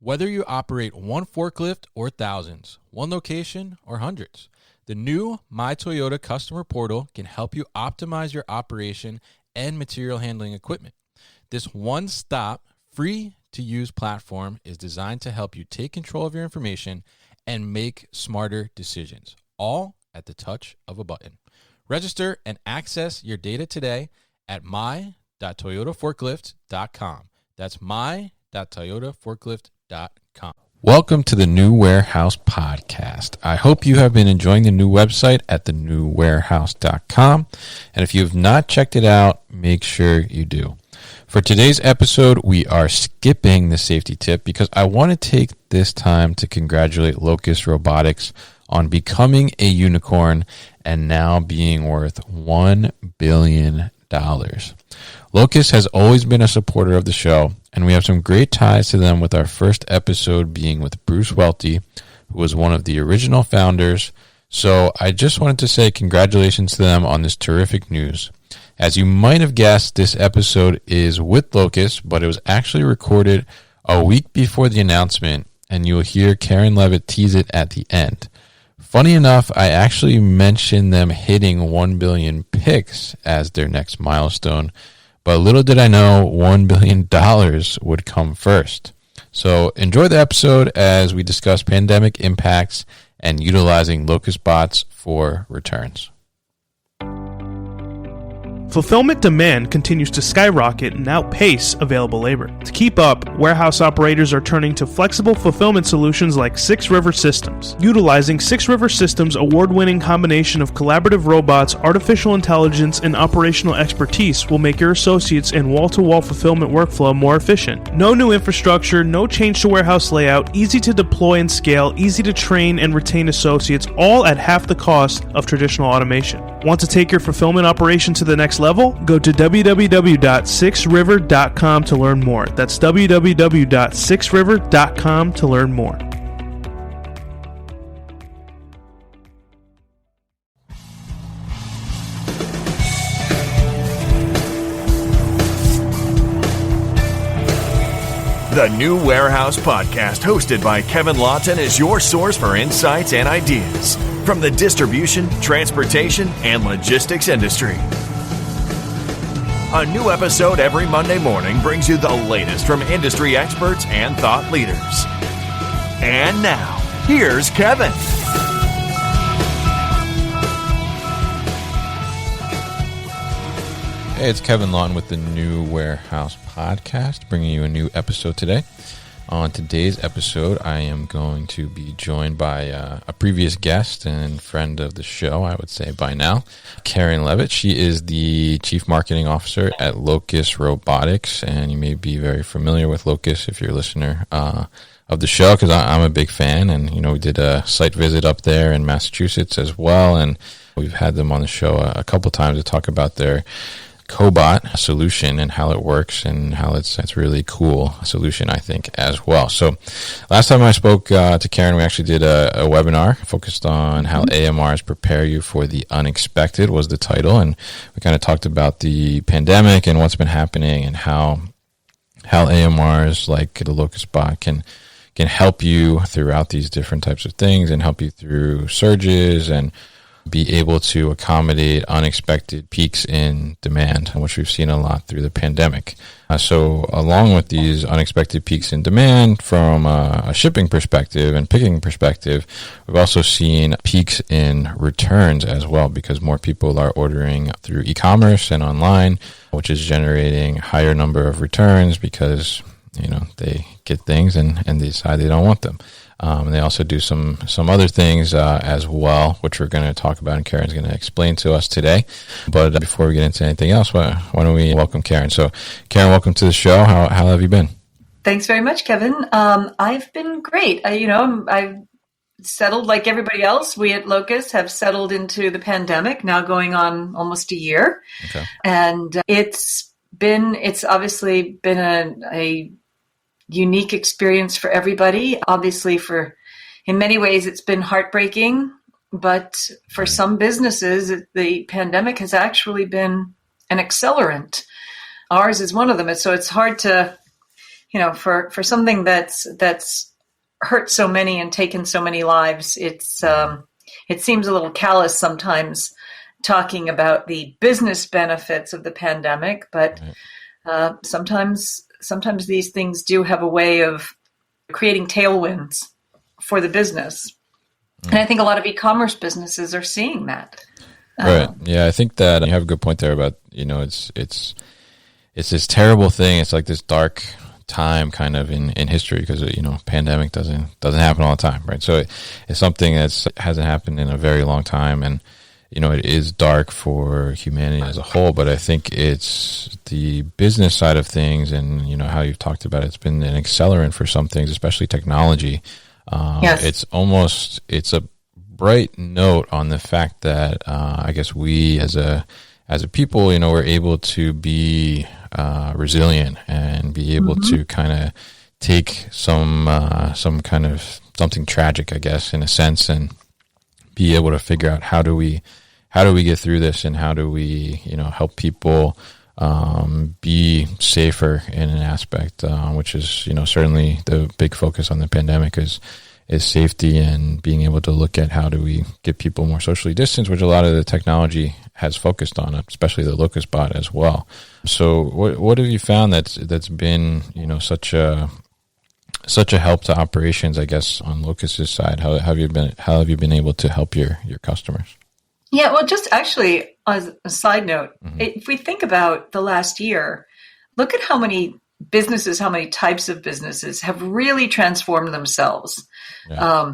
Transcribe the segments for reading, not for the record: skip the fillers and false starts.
Whether you operate one forklift or thousands, one location or hundreds, the new My Toyota customer portal can help you optimize your operation and material handling equipment. This one-stop, free-to-use platform is designed to help you take control of your information and make smarter decisions, all at the touch of a button. Register and access your data today at my.toyotaforklift.com. That's my.toyotaforklift.com. Welcome to the New Warehouse Podcast. I hope you have been enjoying the new website at thenewwarehouse.com. And if you have not checked it out, make sure you do. For today's episode, we are skipping the safety tip because I want to take this time to congratulate Locus Robotics on becoming a unicorn and now being worth $1 billion. Locus has always been a supporter of the show, and we have some great ties to them, with our first episode being with Bruce Welty, who was one of the original founders. So I just wanted to say congratulations to them on this terrific news. As you might have guessed, this episode is with Locus, but it was actually recorded a week before the announcement, and you'll hear Kevin Leavitt tease it at the end. Funny enough, I actually mentioned them hitting 1 billion picks as their next milestone, but little did I know $1 billion would come first. So enjoy the episode as we discuss pandemic impacts and utilizing Locus bots for returns. Fulfillment demand continues to skyrocket and outpace available labor. To keep up, warehouse operators are turning to flexible fulfillment solutions like 6 River Systems. Utilizing 6 River Systems' award-winning combination of collaborative robots, artificial intelligence, and operational expertise will make your associates and wall-to-wall fulfillment workflow more efficient. No new infrastructure, no change to warehouse layout, easy to deploy and scale, easy to train and retain associates, all at half the cost of traditional automation. Want to take your fulfillment operation to the next level? Go to www.6river.com to learn more. That's www.6river.com to learn more. The New Warehouse Podcast, hosted by Kevin Lawton, is your source for insights and ideas from the distribution, transportation, and logistics industry. A new episode every Monday morning brings you the latest from industry experts and thought leaders. And now, here's Kevin. Hey, it's Kevin Lawton with the New Warehouse Podcast, bringing you a new episode today. On today's episode, I am going to be joined by a previous guest and friend of the show, I would say by now, Kevin Leavitt. She is the Chief Marketing Officer at Locus Robotics, and you may be very familiar with Locus if you're a listener of the show, because I'm a big fan, and we did a site visit up there in Massachusetts as well, and we've had them on the show a couple times to talk about their cobot solution and how it works and how it's really cool solution, I think, as well. So last time I spoke to Karen, we actually did a webinar focused on how AMRs prepare you for the unexpected was the title, and we kind of talked about the pandemic and what's been happening and how AMRs like the Locus bot can help you throughout these different types of things and help you through surges and be able to accommodate unexpected peaks in demand, which we've seen a lot through the pandemic. So along with these unexpected peaks in demand from a shipping perspective and picking perspective, we've also seen peaks in returns as well, because more people are ordering through e-commerce and online, which is generating higher number of returns because they get things and they decide they don't want them. They also do some other things as well, which we're going to talk about, and Karen's going to explain to us today. But before we get into anything else, why don't we welcome Karen? So, Karen, welcome to the show. How have you been? Thanks very much, Kevin. I've been great. I've settled like everybody else. We at Locus have settled into the pandemic, now going on almost a year. Okay. And it's obviously been a unique experience for everybody. Obviously, in many ways, it's been heartbreaking, but for some businesses, the pandemic has actually been an accelerant. Ours is one of them. So it's hard to, for something that's hurt so many and taken so many lives, it seems a little callous sometimes talking about the business benefits of the pandemic, but sometimes these things do have a way of creating tailwinds for the business. And I think a lot of e-commerce businesses are seeing that. Right. Yeah, I think that you have a good point there about, it's this terrible thing. It's like this dark time kind of in history because, pandemic doesn't happen all the time, right? So it's something that hasn't happened in a very long time. And, it is dark for humanity as a whole, but I think it's the business side of things and, how you've talked about it. It's been an accelerant for some things, especially technology. Yes. It's a bright note on the fact that I guess we as a people, we're able to be resilient and be able to kind of take some kind of something tragic, I guess, in a sense, and be able to figure out how do we get through this and how do we help people be safer in an aspect, which is certainly the big focus on the pandemic is safety and being able to look at how do we get people more socially distanced, which a lot of the technology has focused on, especially the Locus bot as well. So what have you found that's been such a help to operations, I guess, on Locus's side? How have you been able to help your customers? Yeah, well, just actually as a side note, if we think about the last year, look at how many businesses, how many types of businesses have really transformed themselves. Yeah.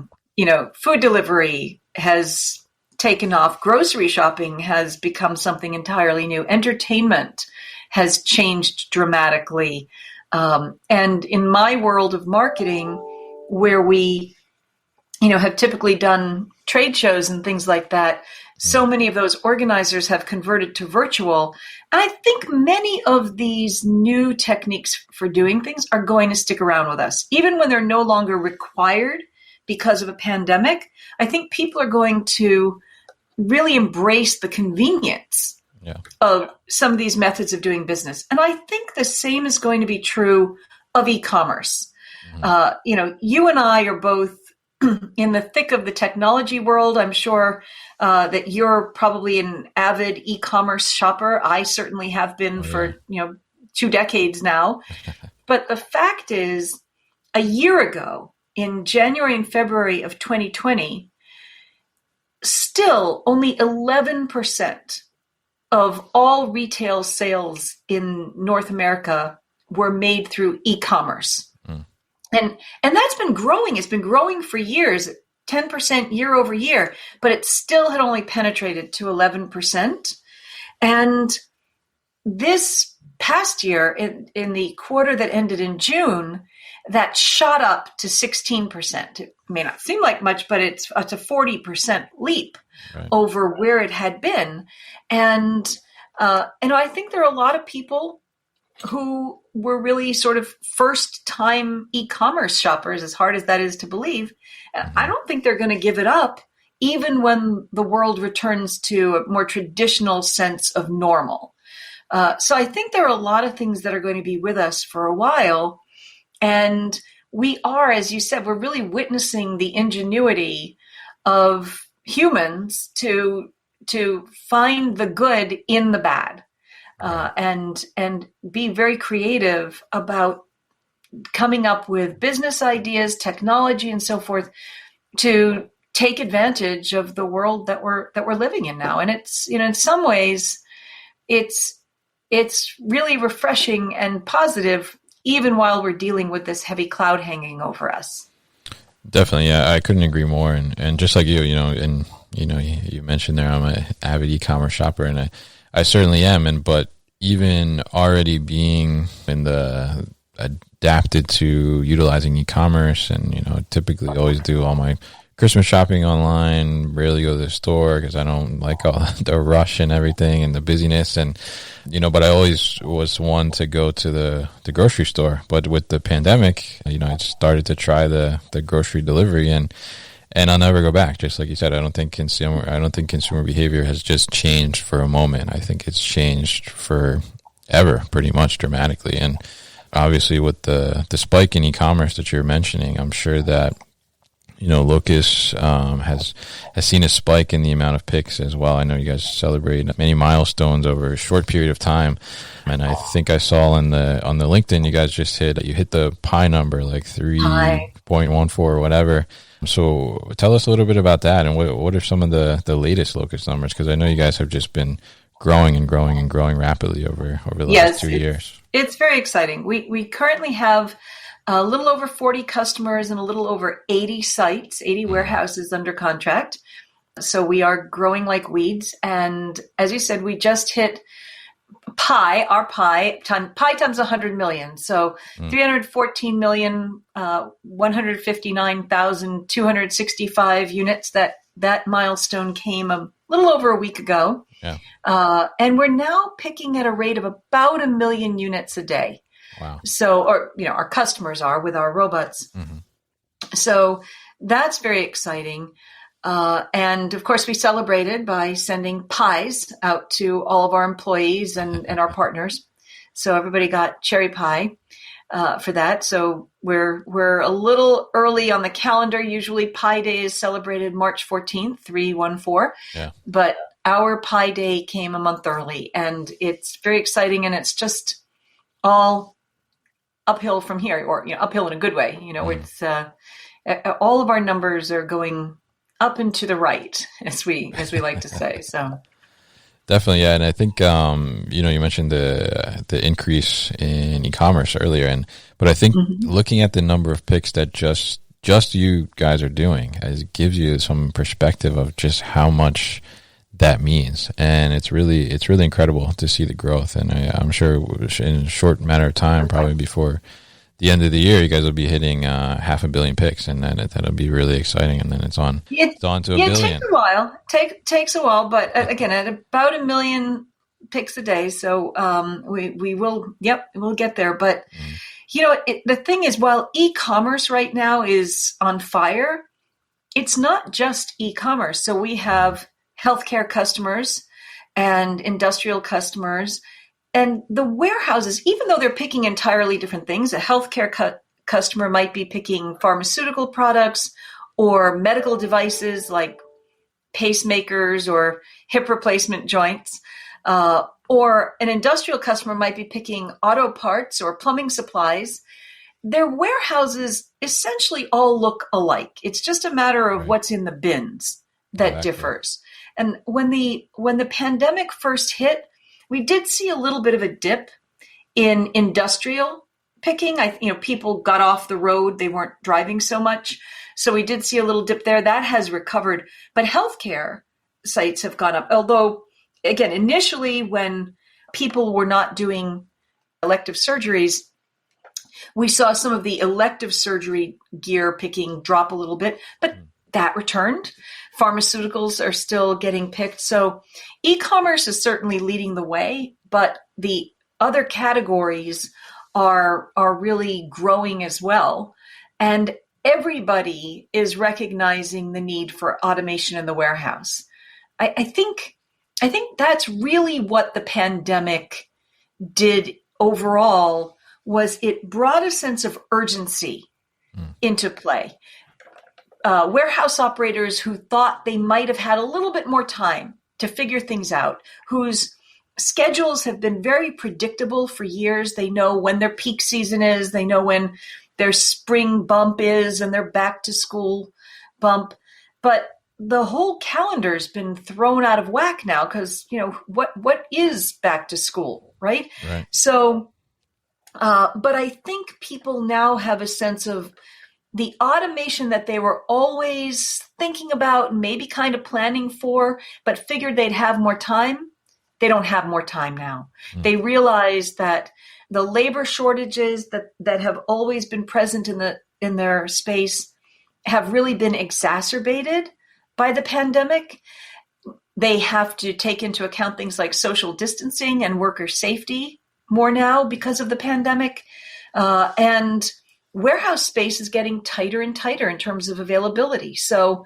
Food delivery has taken off. Grocery shopping has become something entirely new. Entertainment has changed dramatically. And in my world of marketing, where we, have typically done trade shows and things like that, so many of those organizers have converted to virtual. And I think many of these new techniques for doing things are going to stick around with us. Even when they're no longer required because of a pandemic, I think people are going to really embrace the convenience of some of these methods of doing business. And I think the same is going to be true of e-commerce. You and I are both in the thick of the technology world. I'm sure that you're probably an avid e-commerce shopper. I certainly have been for 2 decades now. But the fact is, a year ago, in January and February of 2020, still only 11% of all retail sales in North America were made through e-commerce. And that's been growing. It's been growing for years, 10% year over year, but it still had only penetrated to 11%. And this past year, in the quarter that ended in June, that shot up to 16%. It may not seem like much, but it's a 40% leap over where it had been. And I think there are a lot of people who were really sort of first-time e-commerce shoppers, as hard as that is to believe. I don't think they're going to give it up, even when the world returns to a more traditional sense of normal. So I think there are a lot of things that are going to be with us for a while. And we are, as you said, we're really witnessing the ingenuity of humans to find the good in the bad. And be very creative about coming up with business ideas, technology, and so forth to take advantage of the world that we're living in now. And it's in some ways, it's really refreshing and positive, even while we're dealing with this heavy cloud hanging over us. Definitely, yeah, I couldn't agree more. And just like you mentioned there, I'm an avid e-commerce shopper, and I certainly am, but even already being adapted to utilizing e-commerce, and typically always do all my Christmas shopping online, rarely go to the store because I don't like all the rush and everything and the busyness, but I always was one to go to the grocery store. But with the pandemic, I started to try the grocery delivery, and I'll never go back. Just like you said, I don't think consumer behavior has just changed for a moment. I think it's changed forever, pretty much dramatically. And obviously with the spike in e-commerce that you're mentioning, I'm sure that, Locus has seen a spike in the amount of picks as well. I know you guys celebrate many milestones over a short period of time, and I think I saw on the LinkedIn you guys just hit the pi number, like 3.14 or whatever. So tell us a little bit about that, and what are some of the latest Locus numbers? Because I know you guys have just been growing and growing and growing rapidly over the last 2 years. It's very exciting. We currently have a little over 40 customers and a little over 80 sites, 80 warehouses under contract. So we are growing like weeds. And as you said, we just hit pi times 100 million. So 314,159,265 units. That milestone came a little over a week ago. Yeah. And we're now picking at a rate of about 1 million units a day. Wow. So, our customers are with our robots. Mm-hmm. So that's very exciting. And of course, we celebrated by sending pies out to all of our employees and our partners. So everybody got cherry pie for that. So we're a little early on the calendar. Usually Pi Day is celebrated March 14th, 314. Yeah. But our Pi Day came a month early, and it's very exciting, and it's just all uphill from here, or uphill in a good way. It's all of our numbers are going up and to the right, as we like to say. So definitely, yeah. And I think you mentioned the increase in e-commerce earlier, but I think looking at the number of picks that just you guys are doing, it gives you some perspective of just how much that means, and it's really incredible to see the growth. And I'm sure in a short matter of time, probably before the end of the year, you guys will be hitting 500 million picks, and that'll be really exciting. And then it's on to a billion. It takes a while. Takes a while, but again, at about 1 million picks a day, so we will. Yep, we'll get there. But the thing is, while e-commerce right now is on fire, it's not just e-commerce. So we have healthcare customers and industrial customers, and the warehouses, even though they're picking entirely different things. A healthcare customer might be picking pharmaceutical products or medical devices like pacemakers or hip replacement joints, or an industrial customer might be picking auto parts or plumbing supplies. Their warehouses essentially all look alike. It's just a matter of what's in the bins that differs. And when the pandemic first hit, we did see a little bit of a dip in industrial picking. People got off the road; they weren't driving so much, so we did see a little dip there. That has recovered, but healthcare sites have gone up. Although, again, initially when people were not doing elective surgeries, we saw some of the elective surgery gear picking drop a little bit, but that returned. Pharmaceuticals are still getting picked. So e-commerce is certainly leading the way, but the other categories are really growing as well. And everybody is recognizing the need for automation in the warehouse. I think that's really what the pandemic did overall, was it brought a sense of urgency into play. Warehouse operators who thought they might have had a little bit more time to figure things out, whose schedules have been very predictable for years. They know when their peak season is, they know when their spring bump is and their back to school bump. But the whole calendar's been thrown out of whack now because, what is back to school, right? So, but I think people now have a sense of the automation that they were always thinking about, maybe kind of planning for, but figured they'd have more time. They don't have more time now. They realize that the labor shortages that have always been present in their space have really been exacerbated by the pandemic. They have to take into account things like social distancing and worker safety more now because of the pandemic. And warehouse space is getting tighter and tighter in terms of availability. So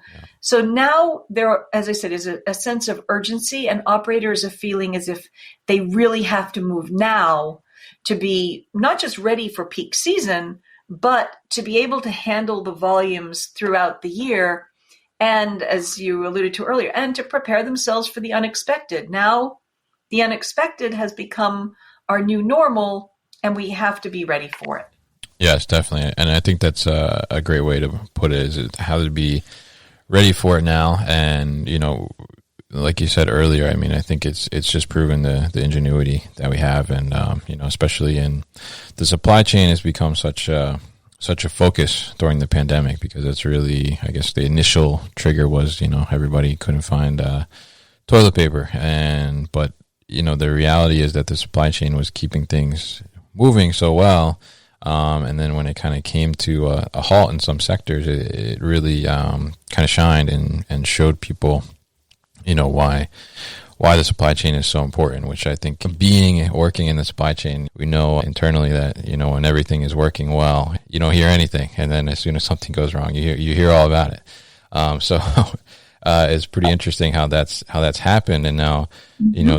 now there, as I said, is a sense of urgency, and operators are feeling as if they really have to move now to be not just ready for peak season, but to be able to handle the volumes throughout the year. And as you alluded to earlier, and to prepare themselves for the unexpected. Now, the unexpected has become our new normal, and we have to be ready for it. Yes, definitely. And I think that's a great way to put it, is how to be ready for it now. And, like you said earlier, I mean, I think it's just proven the ingenuity that we have. And, especially in the supply chain has become such a focus during the pandemic, because it's really, I guess the initial trigger was, everybody couldn't find toilet paper. But the reality is that the supply chain was keeping things moving so well. And then when it kind of came to a halt in some sectors, it really kind of shined and showed people, why the supply chain is so important, which I think working in the supply chain, we know internally that, when everything is working well, you don't hear anything. And then as soon as something goes wrong, you hear all about it. So it's pretty interesting how that's happened. And now,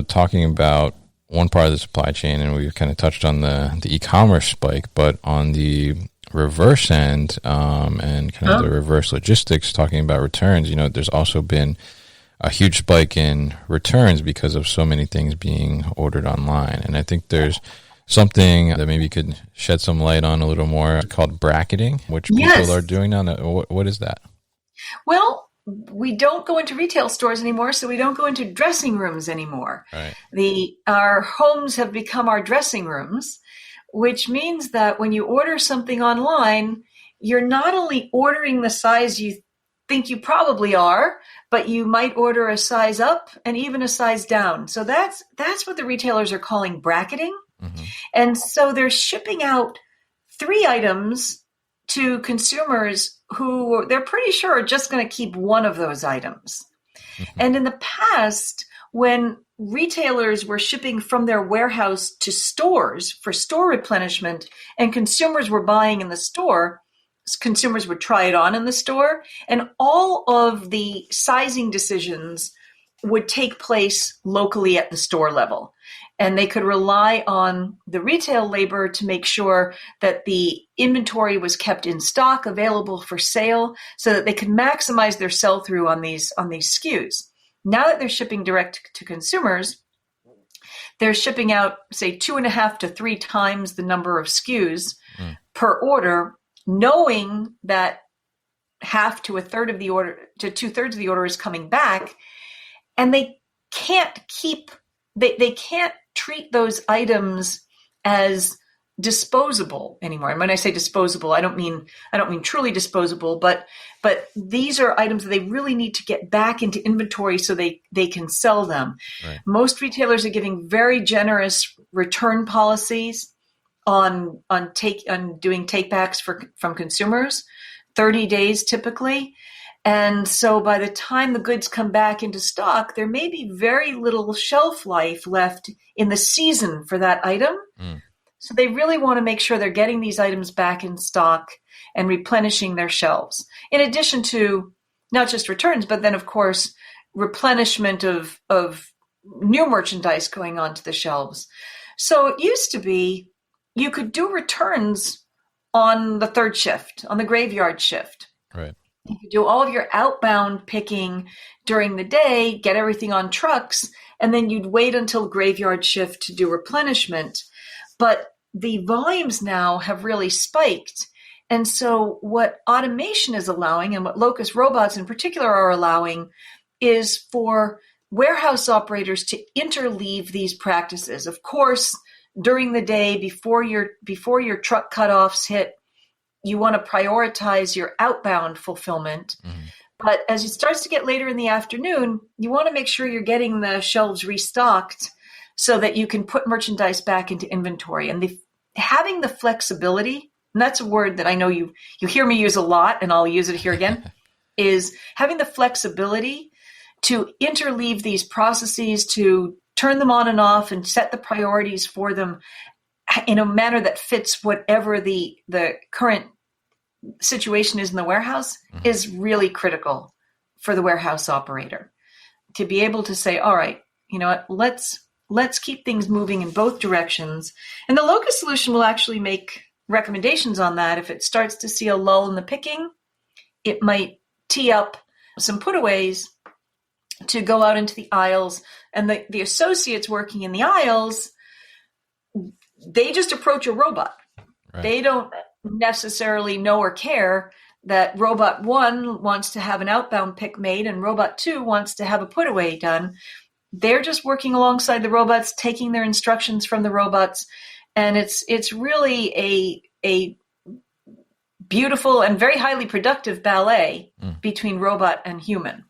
talking about one part of the supply chain, and we kind of touched on the e-commerce spike, but on the reverse end, and kind of the reverse logistics, talking about returns, there's also been a huge spike in returns because of so many things being ordered online. And I think there's something that maybe could shed some light on a little more called bracketing, which people are doing now. What is that? Well, we don't go into retail stores anymore, so we don't go into dressing rooms anymore. Right. Our homes have become our dressing rooms, which means that when you order something online, you're not only ordering the size you think you probably are, but you might order a size up and even a size down. So that's what the retailers are calling bracketing. Mm-hmm. And so they're shipping out 3 items to consumers who they're pretty sure are just going to keep one of those items. Mm-hmm. And in the past, when retailers were shipping from their warehouse to stores for store replenishment and consumers were buying in the store, consumers would try it on in the store, and all of the sizing decisions would take place locally at the store level. And they could rely on the retail labor to make sure that the inventory was kept in stock, available for sale, so that they could maximize their sell-through on these SKUs. Now that they're shipping direct to consumers, they're shipping out, say, 2.5 to 3 times the number of SKUs per order, knowing that half to a third of the order to 2/3 of the order is coming back, and they can't treat those items as disposable anymore. And when I say disposable, I don't mean truly disposable, but these are items that they really need to get back into inventory so they can sell them. Right. Most retailers are giving very generous return policies on doing takebacks from consumers, 30 days typically. And so by the time the goods come back into stock, there may be very little shelf life left in the season for that item. So they really want to make sure they're getting these items back in stock and replenishing their shelves. In addition to not just returns, but then of course, replenishment of new merchandise going onto the shelves. So it used to be you could do returns on the third shift, on the graveyard shift. Right. You could do all of your outbound picking during the day, get everything on trucks, and then you'd wait until graveyard shift to do replenishment. But the volumes now have really spiked. And so what automation is allowing, and what Locus robots in particular are allowing, is for warehouse operators to interleave these practices. Of course, during the day, before your truck cutoffs hit, you want to prioritize your outbound fulfillment. Mm-hmm. But as it starts to get later in the afternoon, you want to make sure you're getting the shelves restocked so that you can put merchandise back into inventory. And having the flexibility, and that's a word that I know you hear me use a lot, and I'll use it here again, is having the flexibility to interleave these processes, to turn them on and off and set the priorities for them in a manner that fits whatever the current situation is in the warehouse, is really critical for the warehouse operator to be able to say, all right, you know what, let's let's keep things moving in both directions. And the Locus solution will actually make recommendations on that. If it starts to see a lull in the picking, it might tee up some putaways to go out into the aisles. And the associates working in the aisles, they just approach a robot. Right. They don't necessarily know or care that robot 1 wants to have an outbound pick made and robot 2 wants to have a put away done. They're just working alongside the robots, taking their instructions from the robots. And it's really a beautiful and very highly productive ballet between robot and human.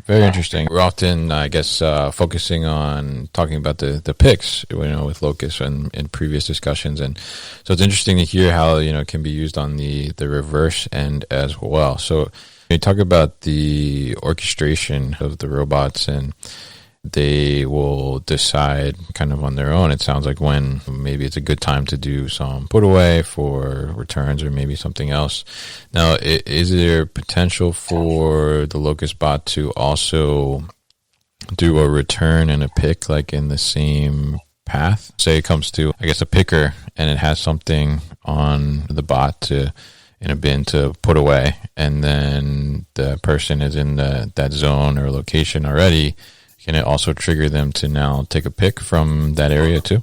Very interesting. We're often, I guess, focusing on talking about the picks, with Locus and in previous discussions, and so it's interesting to hear how it can be used on the reverse end as well. So you talk about the orchestration of the robots, and they will decide kind of on their own. It sounds like when maybe it's a good time to do some put away for returns or maybe something else. Now, is there potential for the Locus bot to also do a return and a pick like in the same path? Say it comes to, I guess, a picker and it has something on the bot in a bin to put away, and then the person is in that zone or location already. Can it also trigger them to now take a pick from that area too?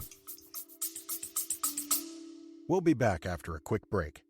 We'll be back after a quick break.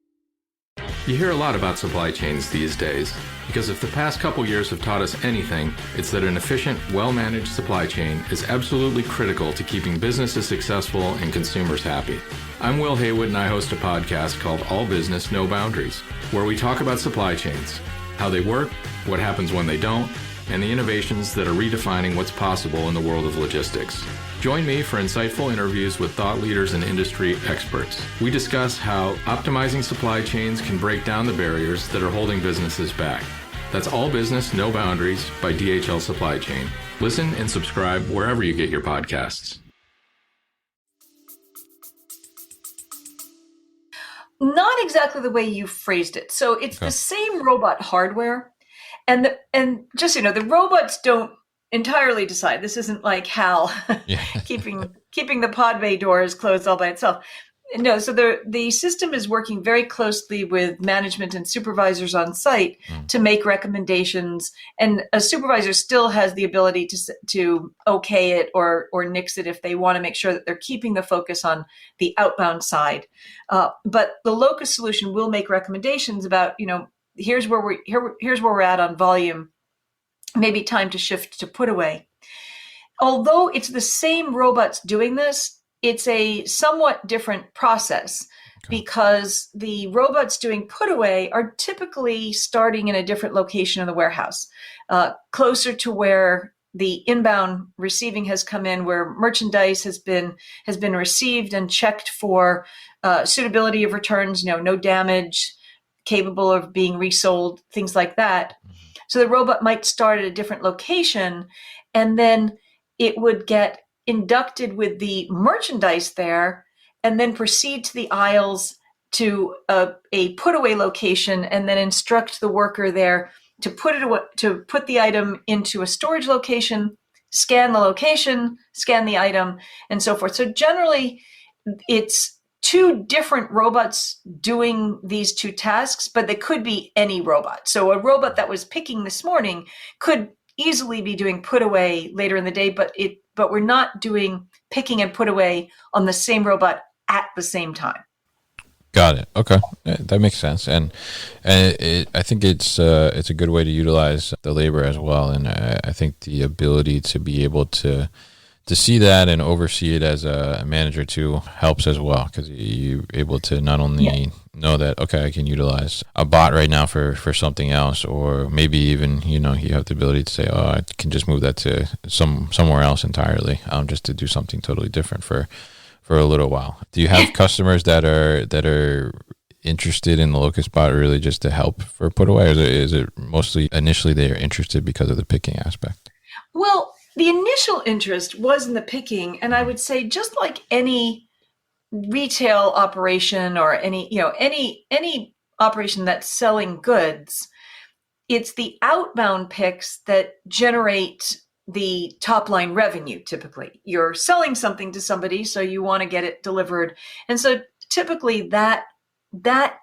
You hear a lot about supply chains these days, because if the past couple years have taught us anything, it's that an efficient, well-managed supply chain is absolutely critical to keeping businesses successful and consumers happy. I'm Will Haywood, and I host a podcast called All Business, No Boundaries, where we talk about supply chains, how they work, what happens when they don't, and the innovations that are redefining what's possible in the world of logistics. Join me for insightful interviews with thought leaders and industry experts. We discuss how optimizing supply chains can break down the barriers that are holding businesses back. That's All Business, No Boundaries by DHL Supply Chain. Listen and subscribe wherever you get your podcasts. Not exactly the way you phrased it. So it's the same robot hardware. And just, the robots don't entirely decide. This isn't like HAL keeping the pod bay doors closed all by itself. No, so the system is working very closely with management and supervisors on site to make recommendations. And a supervisor still has the ability to okay it or nix it if they want to make sure that they're keeping the focus on the outbound side. But the Locus solution will make recommendations about, here's where we're at on volume. Maybe time to shift to put away. Although it's the same robots doing this, it's a somewhat different process because the robots doing put away are typically starting in a different location in the warehouse, closer to where the inbound receiving has come in, where merchandise has been received and checked for suitability of returns, no damage, capable of being resold, things like that. So the robot might start at a different location, and then it would get inducted with the merchandise there and then proceed to the aisles to a put away location and then instruct the worker there to put the item into a storage location, scan the location, scan the item, and so forth. So generally, it's two different robots doing these two tasks, but they could be any robot. So a robot that was picking this morning could easily be doing put away later in the day, but we're not doing picking and put away on the same robot at the same time. Got it. Okay, that makes sense, and I think it's a good way to utilize the labor as well, and I think the ability to be able to see that and oversee it as a manager too helps as well, because you're able to not only know that, okay, I can utilize a bot right now for something else, or maybe even, you have the ability to say, oh, I can just move that to somewhere else entirely, just to do something totally different for a little while. Do you have customers that are interested in the Locus bot really just to help for put away, or is it mostly initially they are interested because of the picking aspect? Well, the initial interest was in the picking, and I would say just like any retail operation or any operation that's selling goods, it's the outbound picks that generate the top line revenue. Typically, you're selling something to somebody, so you want to get it delivered. And so typically that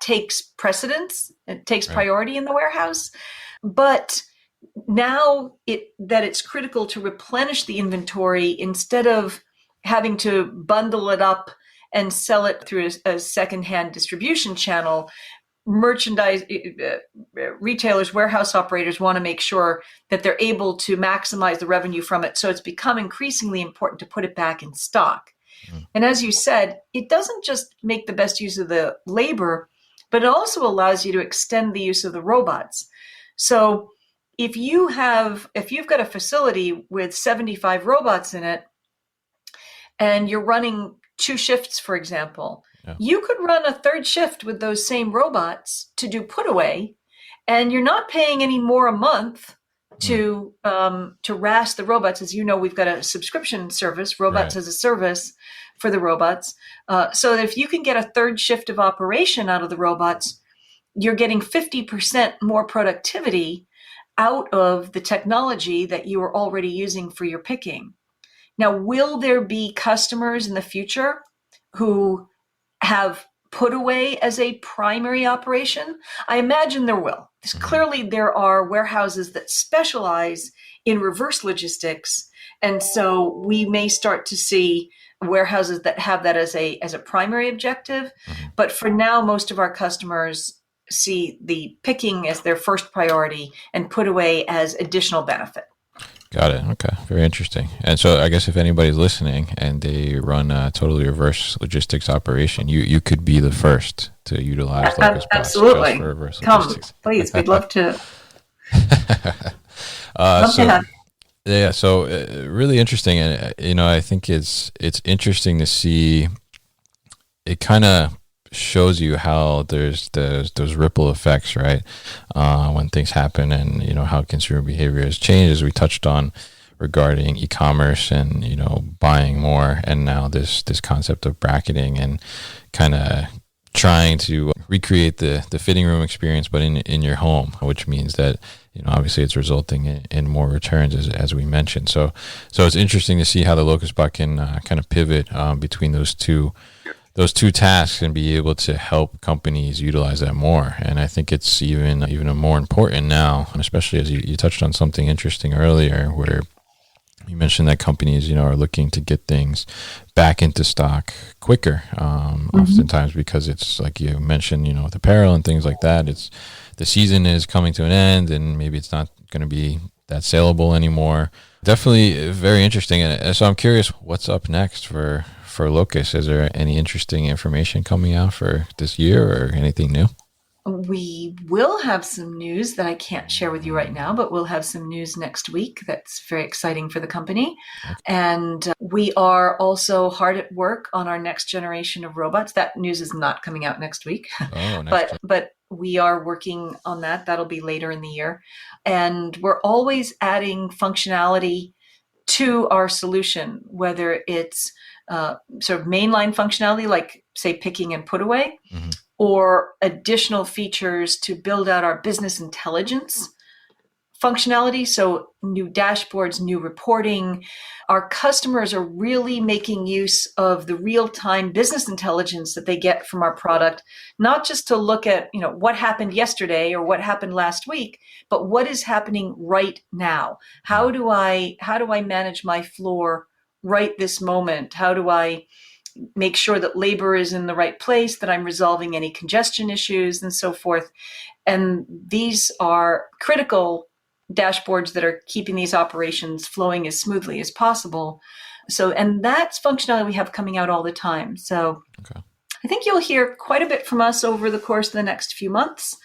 takes precedence. It takes priority in the warehouse. But now it's critical to replenish the inventory instead of having to bundle it up and sell it through a secondhand distribution channel. Merchandise retailers, warehouse operators want to make sure that they're able to maximize the revenue from it. So it's become increasingly important to put it back in stock. And as you said, it doesn't just make the best use of the labor, but it also allows you to extend the use of the robots. So if you've got a facility with 75 robots in it and you're running 2 shifts, for example, you could run a 3rd shift with those same robots to do put away, and you're not paying any more a month to RAS the robots. As you know, we've got a subscription service, Robots as a Service, for the robots. So if you can get a 3rd shift of operation out of the robots, you're getting 50% more productivity out of the technology that you are already using for your picking. Now, will there be customers in the future who have put away as a primary operation? I imagine there will. Clearly, there are warehouses that specialize in reverse logistics. And so we may start to see warehouses that have that as a primary objective. But for now, most of our customers see the picking as their first priority and put away as additional benefit. Got it. Okay. Very interesting. And so I guess if anybody's listening and they run a totally reverse logistics operation, you could be the first to utilize Locus Absolutely. For reverse Come, logistics. Please. We'd love to. So really interesting. And, I think it's interesting to see. It kind of shows you how there's those ripple effects, right? When things happen, and how consumer behavior has changed, as we touched on regarding e-commerce and buying more, and now this concept of bracketing and kind of trying to recreate the fitting room experience, but in your home, which means that obviously it's resulting in more returns, as we mentioned. So it's interesting to see how the Locus Bot can kind of pivot between those two tasks and be able to help companies utilize that more. And I think it's even more important now, especially as you touched on something interesting earlier, where you mentioned that companies, are looking to get things back into stock quicker, oftentimes because it's like you mentioned, with apparel and things like that, it's the season is coming to an end and maybe it's not going to be that saleable anymore. Definitely very interesting. And so I'm curious, what's up next for Locus? Is there any interesting information coming out for this year or anything new? We will have some news that I can't share with you right now, but we'll have some news next week that's very exciting for the company. Okay. And we are also hard at work on our next generation of robots. That news is not coming out next week, but we are working on that. That'll be later in the year. And we're always adding functionality to our solution, whether it's sort of mainline functionality, like say picking and put away, or additional features to build out our business intelligence functionality. So new dashboards, new reporting. Our customers are really making use of the real-time business intelligence that they get from our product, not just to look at, what happened yesterday or what happened last week, but what is happening right now. How do I manage my floor right this moment? How do I make sure that labor is in the right place, that I'm resolving any congestion issues and so forth? And these are critical dashboards that are keeping these operations flowing as smoothly as possible. And that's functionality we have coming out all the time. So I think you'll hear quite a bit from us over the course of the next few months.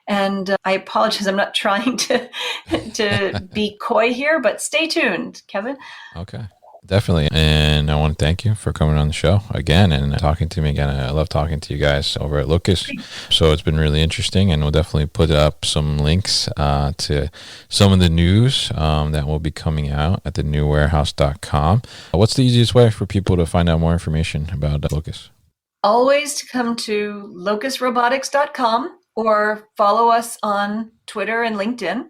And I apologize, I'm not trying to be coy here, but stay tuned, Kevin. Okay. Definitely. And I want to thank you for coming on the show again and talking to me again. I love talking to you guys over at Locus. So it's been really interesting, and we'll definitely put up some links to some of the news that will be coming out at thenewwarehouse.com. What's the easiest way for people to find out more information about Locus? Always to come to locusrobotics.com or follow us on Twitter and LinkedIn.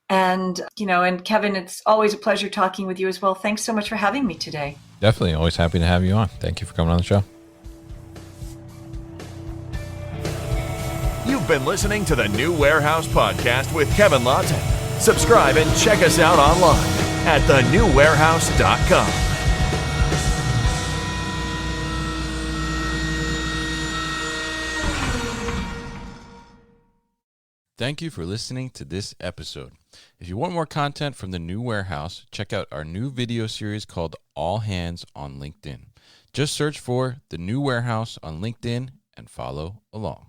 And, and Kevin, it's always a pleasure talking with you as well. Thanks so much for having me today. Definitely. Always happy to have you on. Thank you for coming on the show. You've been listening to the New Warehouse Podcast with Kevin Lawton. Subscribe and check us out online at thenewwarehouse.com. Thank you for listening to this episode. If you want more content from the New Warehouse, check out our new video series called All Hands on LinkedIn. Just search for the New Warehouse on LinkedIn and follow along.